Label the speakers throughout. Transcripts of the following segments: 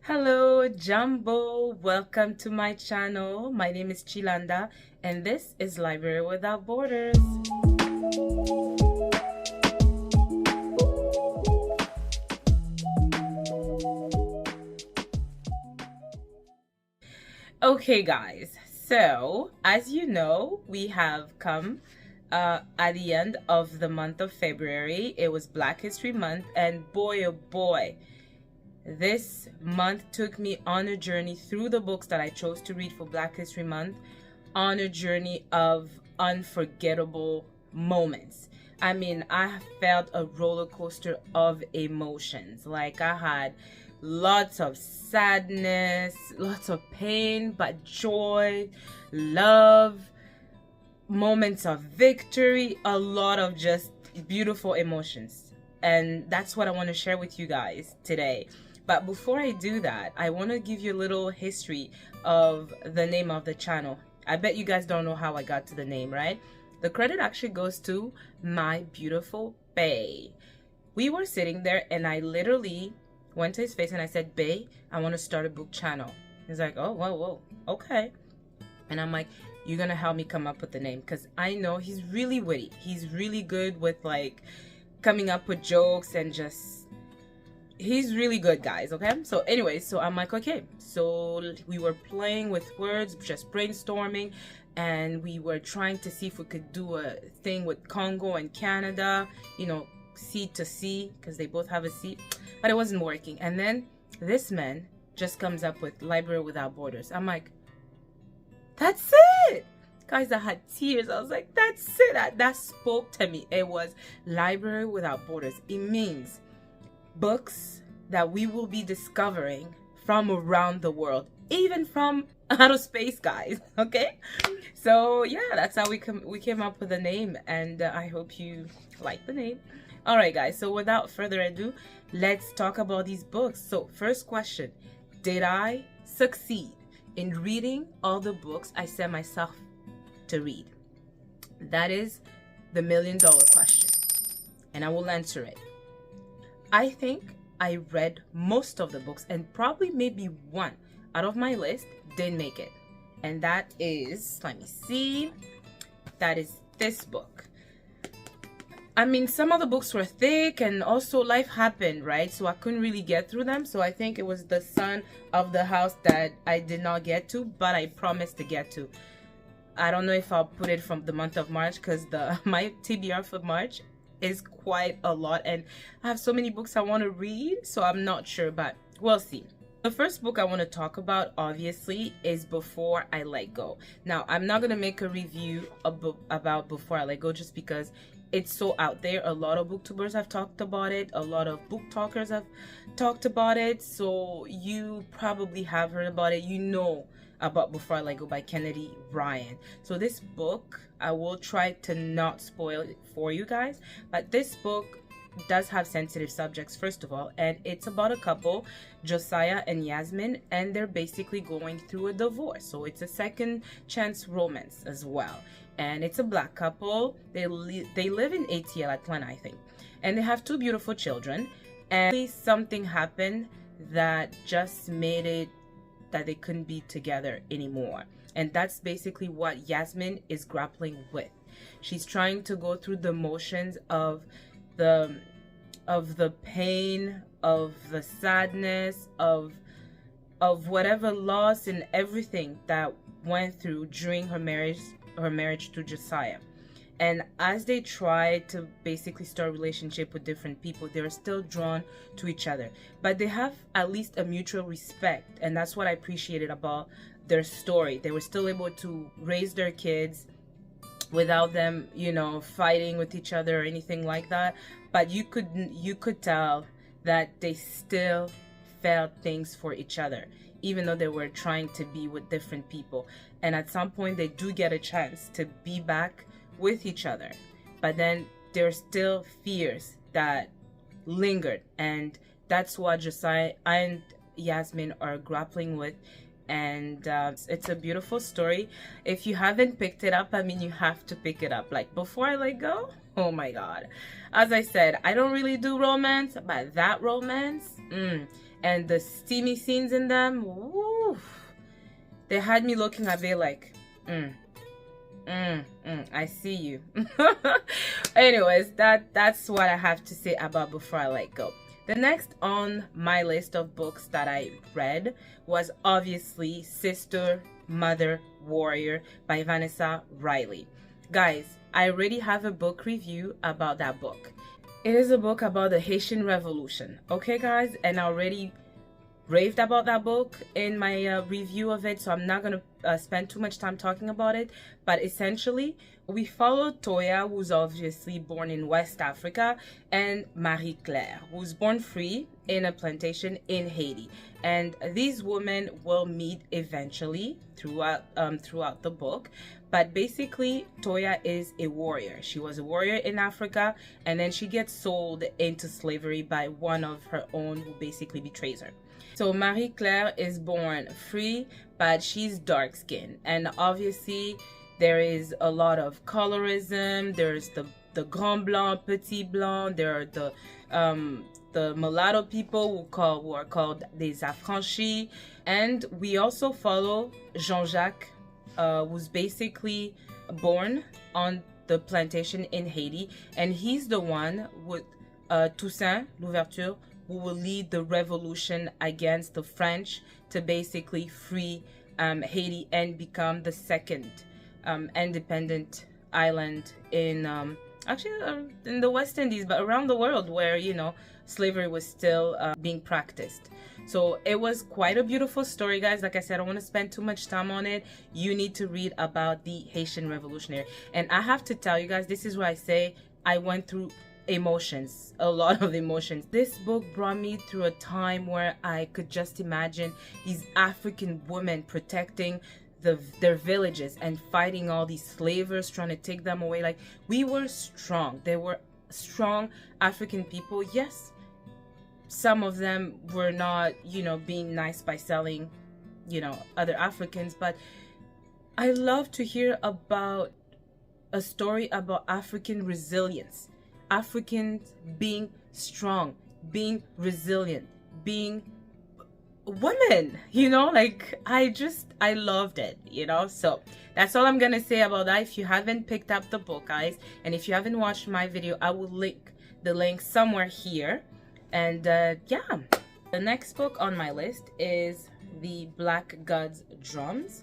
Speaker 1: Hello, Jumbo. Welcome to my channel. My name is Chilanda, and this is Library Without Borders. Okay, guys. So, as you know, we have come at the end of the month of February. It was Black History Month, and boy, oh boy, this month took me on a journey through the books that I chose to read for Black History Month, on a journey of unforgettable moments. I mean, I felt a roller coaster of emotions. Like, I had lots of sadness, lots of pain, but joy, love, moments of victory, a lot of just beautiful emotions. And that's what I want to share with you guys today. But before I do that, I want to give you a little history of the name of the channel. I bet you guys don't know how I got to the name, right? The credit actually goes to my beautiful bae. We were sitting there and I literally went to his face and I said, "Bae, I want to start a book channel." He's like, "Oh, whoa, okay." And I'm like, "You're going to help me come up with the name?" Because I know he's really witty. He's really good with like coming up with jokes and just, he's really good, guys. Okay, so anyway, so I'm like, okay. So we were playing with words, just brainstorming, and we were trying to see if we could do a thing with Congo and Canada, you know, sea to sea, because they both have a sea, but it wasn't working. And then this man just comes up with Library Without Borders. I'm like, that's it, guys. I had tears. I was like, that's it. That spoke to me. It was Library Without Borders. It means books that we will be discovering from around the world, even from outer space, guys. Okay, so yeah, that's how we came up with the name, and I hope you like the name. All right, guys, so without further ado, let's talk about these books. So first question, did I succeed in reading all the books I set myself to read? That is the million-dollar question, and I will answer it. I think I read most of the books, and probably maybe one out of my list didn't make it. And that is, let me see, that is this book. I mean, some of the books were thick, and also life happened, right? So I couldn't really get through them. So I think it was The Son of the House that I did not get to, but I promised to get to. I don't know if I'll put it from the month of March, because my TBR for March is quite a lot, and I have so many books I want to read, so I'm not sure, but we'll see. The first book I want to talk about, obviously, is Before I Let Go. Now, I'm not going to make a review about Before I Let Go just because it's so out there. A lot of booktubers have talked about it. A lot of book talkers have talked about it. So you probably have heard about it. You know about Before I Let Go by Kennedy Ryan. So this book, I will try to not spoil it for you guys, but this book does have sensitive subjects, first of all, and it's about a couple, Josiah and Yasmin, and they're basically going through a divorce. So it's a second chance romance as well, and it's a Black couple. They live in ATL, Atlanta, I think, and they have two beautiful children, and something happened that just made it that they couldn't be together anymore. And that's basically what Yasmin is grappling with. She's trying to go through the motions of the pain, of the sadness, of whatever loss and everything that went through during her marriage to Josiah. And as they try to basically start a relationship with different people, they're still drawn to each other. But they have at least a mutual respect. And that's what I appreciated about their story. They were still able to raise their kids without them, you know, fighting with each other or anything like that. But you could tell that they still felt things for each other, even though they were trying to be with different people. And at some point, they do get a chance to be back with each other, but then there's still fears that lingered, and that's what Josiah and Yasmin are grappling with. And it's a beautiful story. If you haven't picked it up, I mean, you have to pick it up. Like Before I Let Go, oh my god, as I said, I don't really do romance, but that romance, and the steamy scenes in them, woo, they had me looking at it like, I see you. Anyways, that's what I have to say about Before I Let Go. The next on my list of books that I read was obviously Sister, Mother, Warrior by Vanessa Riley. Guys, I already have a book review about that book. It is a book about the Haitian Revolution. Okay, guys, and I already raved about that book in my review of it, so I'm not gonna spend too much time talking about it. But essentially, we follow Toya, who's obviously born in West Africa, and Marie Claire, who's born free in a plantation in Haiti. And these women will meet eventually throughout the book. But basically, Toya is a warrior. She was a warrior in Africa, and then she gets sold into slavery by one of her own who basically betrays her. So Marie Claire is born free, but she's dark skinned, and obviously there is a lot of colorism. There's the Grand Blanc, Petit Blanc. There are the mulatto people who are called des affranchis, and we also follow Jean-Jacques, who's basically born on the plantation in Haiti, and he's the one with Toussaint Louverture, who will lead the revolution against the French to basically free Haiti and become the second independent island in in the West Indies, but around the world, where, you know, slavery was still being practiced. So it was quite a beautiful story, guys. Like I said, I don't want to spend too much time on it. You need to read about the Haitian Revolutionary. And I have to tell you guys, this is where I say I went through emotions, a lot of emotions. This book brought me through a time where I could just imagine these African women protecting their villages and fighting all these slavers trying to take them away. Like, we were strong. They were strong African people. Yes, some of them were not, you know, being nice by selling, you know, other Africans, but I love to hear about a story about African resilience. Africans being strong, being resilient, being women, you know, like I loved it, you know. So that's all I'm gonna say about that. If you haven't picked up the book, guys, and if you haven't watched my video, I will link the link somewhere here. And yeah, the next book on my list is The Black God's Drums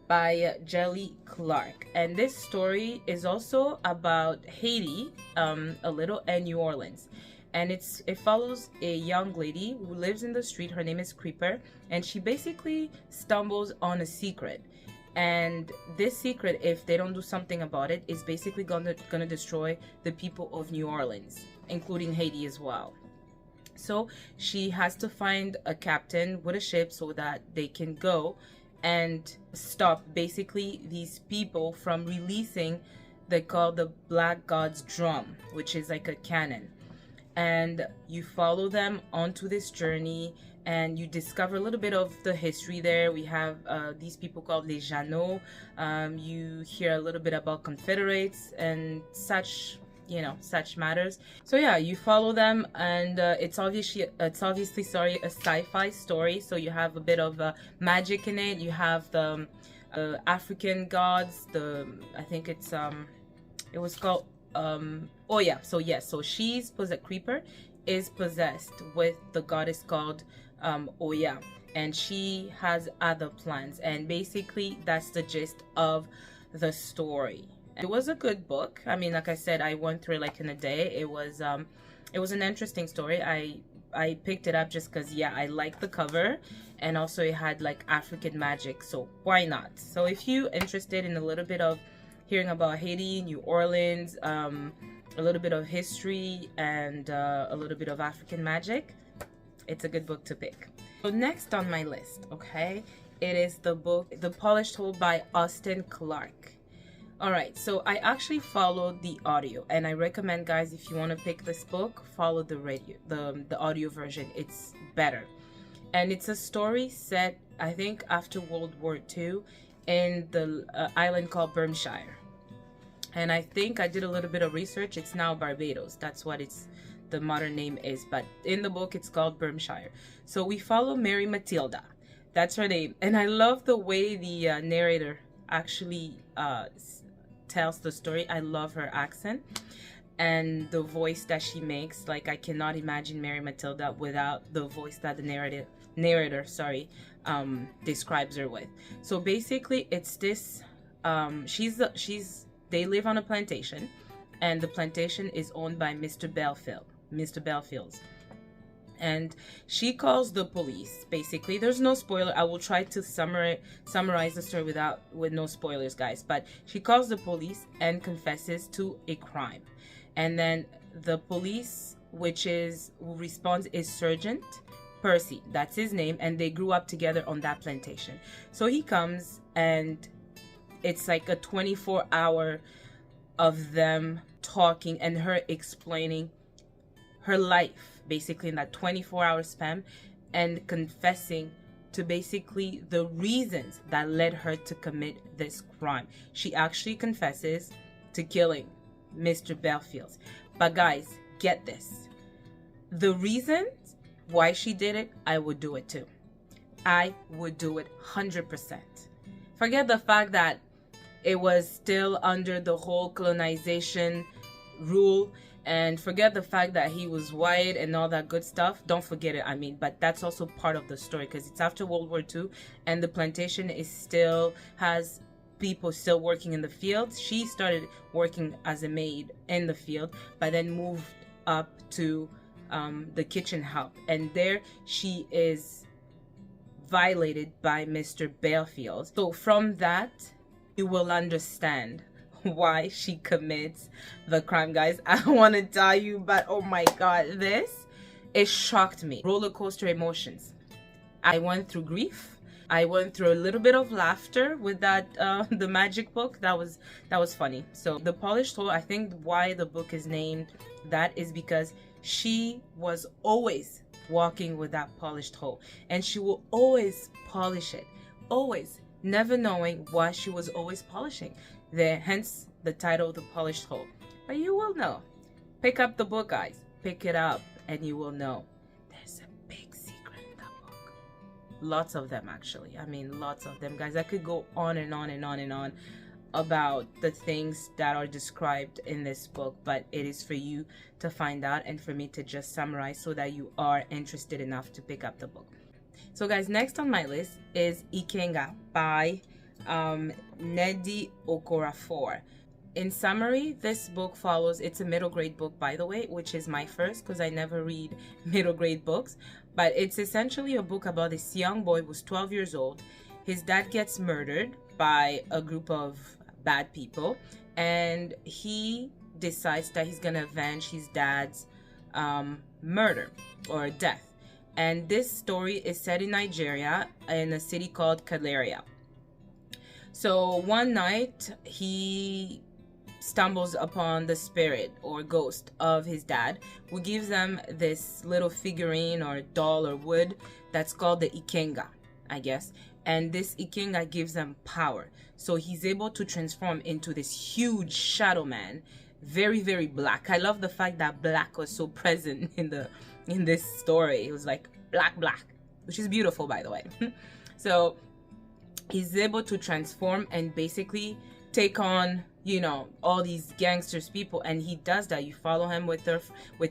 Speaker 1: by Jelly Clark, and this story is also about Haiti, a little, and New Orleans. And it follows a young lady who lives in the street. Her name is Creeper, and she basically stumbles on a secret. And this secret, if they don't do something about it, is basically gonna destroy the people of New Orleans, including Haiti as well. So she has to find a captain with a ship so that they can go and stop basically these people from releasing, they call the Black God's drum, which is like a cannon. And you follow them onto this journey, and you discover a little bit of the history there. We have these people called les Jeannots. You hear a little bit about Confederates and such, you know, such matters. So yeah, you follow them, and it's obviously a sci-fi story. So you have a bit of magic in it. You have the African gods. I think it was called oh yeah, so she's possessed. Creeper is possessed with the goddess called Oya, and she has other plans, and basically that's the gist of the story. It was a good book. I mean, like I said, I went through it like in a day. It was an interesting story. I picked it up just because, yeah, I liked the cover, and also it had like African magic, so why not? So if you're interested in a little bit of hearing about Haiti, New Orleans, a little bit of history, and a little bit of African magic, it's a good book to pick. So next on my list, okay, it is the book The Polished Whole by Austin Clarke. Alright, so I actually followed the audio, and I recommend, guys, if you want to pick this book, follow the audio version. It's better. And it's a story set, I think, after World War II in the island called Berkshire. And I think I did a little bit of research. It's now Barbados. That's what the modern name is, but in the book it's called Berkshire. So we follow Mary Matilda. That's her name. And I love the way the narrator actually tells the story. I love her accent and the voice that she makes. Like, I cannot imagine Mary Matilda without the voice that the narrator describes her with. So basically it's this they live on a plantation, and the plantation is owned by Mr. Belfield's. And she calls the police. Basically, there's no spoiler. I will try to summarize the story with no spoilers, guys. But she calls the police and confesses to a crime. And then the police, who responds, is Sergeant Percy. That's his name. And they grew up together on that plantation. So he comes, and it's like a 24-hour of them talking and her explaining her life, basically, in that 24-hour span, and confessing to basically the reasons that led her to commit this crime. She actually confesses to killing Mr. Belfield. But guys, get this. The reasons why she did it, I would do it too. I would do it 100%. Forget the fact that it was still under the whole colonization rule, and forget the fact that he was white and all that good stuff. Don't forget it. I mean, but that's also part of the story, because it's after World War II and the plantation has people still working in the fields. She started working as a maid in the field, but then moved up to the kitchen help, and there she is violated by Mr. Belfield. So from that, you will understand why she commits the crime, guys. I don't want to tell you, but oh my god, it shocked me. Roller coaster emotions. I went through grief. I went through a little bit of laughter with that the magic book. That was funny. So the polished hoe, I think why the book is named that is because she was always walking with that polished hoe, and she will always polish it, always, never knowing why she was always polishing. Hence the title, The Polished Hoe. But you will know. Pick up the book, guys. Pick it up and you will know. There's a big secret in that book. Lots of them, actually. I mean, lots of them, guys. I could go on and on and on and on about the things that are described in this book, but it is for you to find out and for me to just summarize so that you are interested enough to pick up the book. So guys, next on my list is Ikenga by Nnedi Okorafor. In summary, this book follows, it's a middle grade book, by the way, which is my first, because I never read middle grade books, but it's essentially a book about this young boy who's 12 years old. His dad gets murdered by a group of bad people, and he decides that he's gonna avenge his dad's murder or death. And this story is set in Nigeria, in a city called Kaleria. So one night he stumbles upon the spirit or ghost of his dad, who gives them this little figurine or doll or wood that's called the Ikenga, I guess. And this Ikenga gives them power. So he's able to transform into this huge shadow man, very, very black. I love the fact that black was so present in this story. It was like black, which is beautiful, by the way. So he's able to transform and basically take on, you know, all these gangsters people, and he does that. You follow him with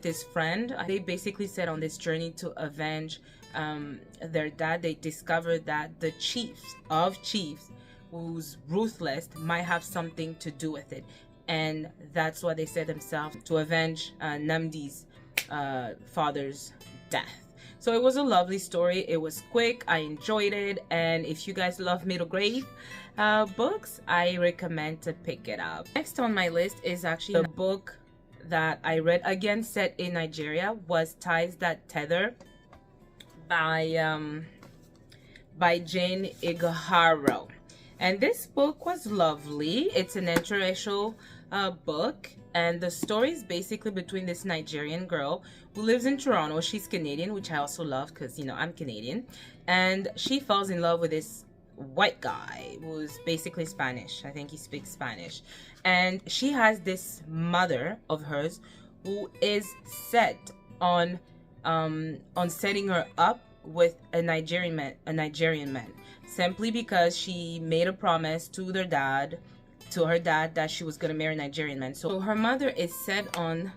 Speaker 1: his friend. They basically set on this journey to avenge their dad. They discovered that the chiefs, who's ruthless, might have something to do with it, and that's why they set themselves to avenge Nnamdi's father's death. So it was a lovely story. It was quick. I enjoyed it. And if you guys love middle grade books, I recommend to pick it up. Next on my list is actually the book that I read, again set in Nigeria, was Ties That Tether by Jane Igaharo. And this book was lovely. It's an interracial book, and the story is basically between this Nigerian girl who lives in Toronto. She's Canadian, which I also love because, you know, I'm Canadian, and she falls in love with this white guy who's basically Spanish. I think he speaks Spanish, and she has this mother of hers who is set on setting her up with a Nigerian man, simply because she made a promise to her dad that she was gonna marry a Nigerian man. So her mother is set on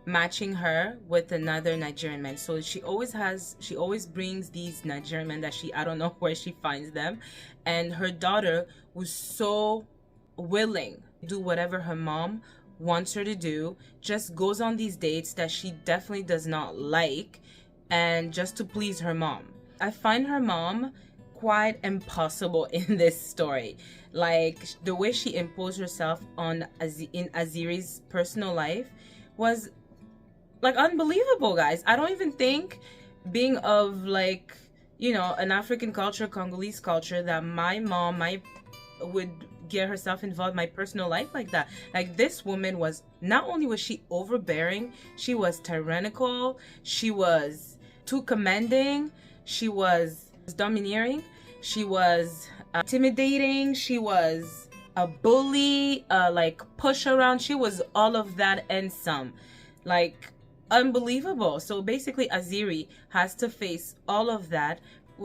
Speaker 1: matching her with another Nigerian man. So she always brings these Nigerian men that I don't know where she finds them. And her daughter was so willing to do whatever her mom wants her to do, just goes on these dates that she definitely does not like, and just to please her mom. I find her mom quite impossible in this story. Like, the way she imposed herself in Aziri's personal life was like unbelievable, guys. I don't even think, being of, like, you know, an African culture, Congolese culture, that my mom would get herself involved in my personal life like that. Like, this woman was, not only was she overbearing, she was tyrannical, she was too commanding, she was domineering, she was intimidating, she was a bully, like push around. She was all of that and some. Like, unbelievable. So basically Aziri has to face all of that.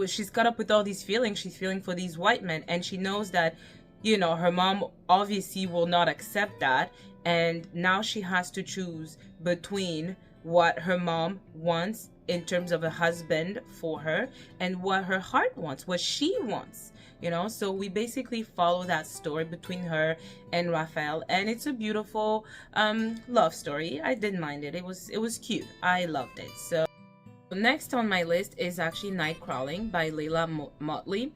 Speaker 1: She's caught up with all these feelings she's feeling for these white men, and she knows that, you know, her mom obviously will not accept that, and now she has to choose between what her mom wants in terms of a husband for her and what her heart wants, what she wants, you know. So we basically follow that story between her and Raphael, and it's a beautiful love story. I didn't mind it. It was cute. I loved it. So next on my list is actually Night Crawling by Layla Motley.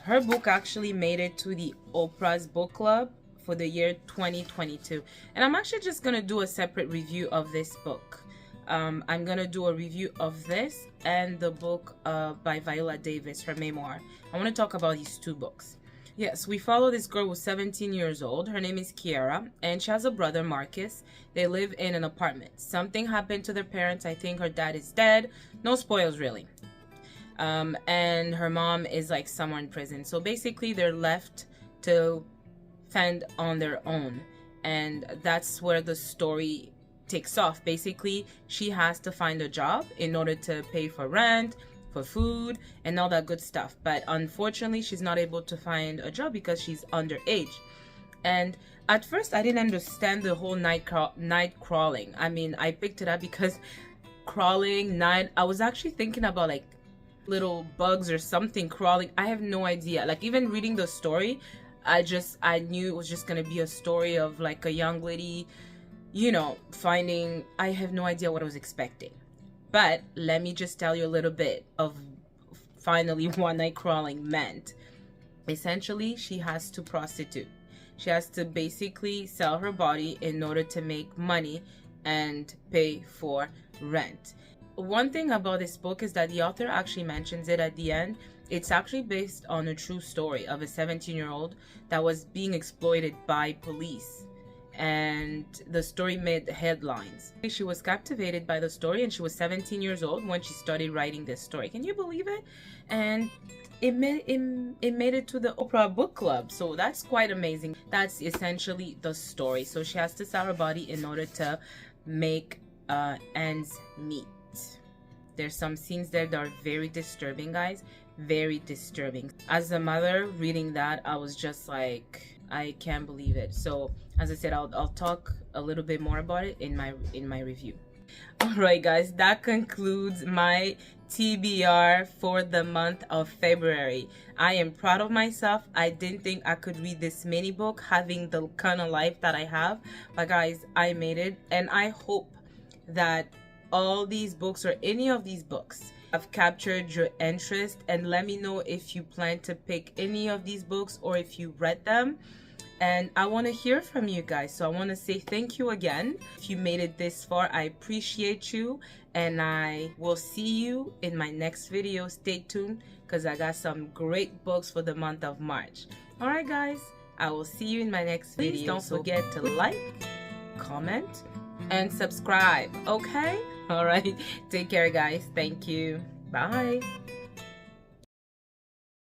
Speaker 1: Her book actually made it to the Oprah's book club for the year 2022, and I'm actually just gonna do a separate review of this book. I'm gonna do a review of this and the book by Viola Davis, her memoir. I want to talk about these two books. Yes, we follow this girl who's 17 years old. Her name is Kiara, and she has a brother, Marcus. They live in an apartment. Something happened to their parents. I think her dad is dead. No spoils, really. And her mom is like somewhere in prison. So basically they're left to fend on their own. And that's where the story takes off. Basically, she has to find a job in order to pay for rent, for food, and all that good stuff. But unfortunately, she's not able to find a job because she's underage. And at first, I didn't understand the whole night crawling. I mean, I picked it up because crawling, night, I was actually thinking about like little bugs or something crawling. I have no idea. Like, even reading the story, I knew it was just gonna be a story of like a young lady, you know, finding, I have no idea what I was expecting. But let me just tell you a little bit of finally what night crawling meant. Essentially, she has to prostitute. She has to basically sell her body in order to make money and pay for rent. One thing about this book is that the author actually mentions it at the end. It's actually based on a true story of a 17-year-old that was being exploited by police. And the story made headlines. She was captivated by the story, and she was 17 years old when she started writing this story. Can you believe it? And it made it to the Oprah book club. So that's quite amazing. That's essentially the story. So she has to sell her body in order to make ends meet. There's some scenes there that are very disturbing, guys. Very disturbing. As a mother reading that, I was just like, I can't believe it. So as I said, I'll talk a little bit more about it in my review. Alright guys, that concludes my TBR for the month of February. I am proud of myself. I didn't think I could read this mini book having the kind of life that I have, but guys, I made it, and I hope that all these books or any of these books have captured your interest, and let me know if you plan to pick any of these books or if you read them. And I want to hear from you guys, so I want to say thank you again. If you made it this far, I appreciate you, and I will see you in my next video. Stay tuned because I got some great books for the month of March. All right guys, I will see you in my next video. Please don't forget to like, comment, and subscribe. Okay, all right, take care guys. Thank you. Bye.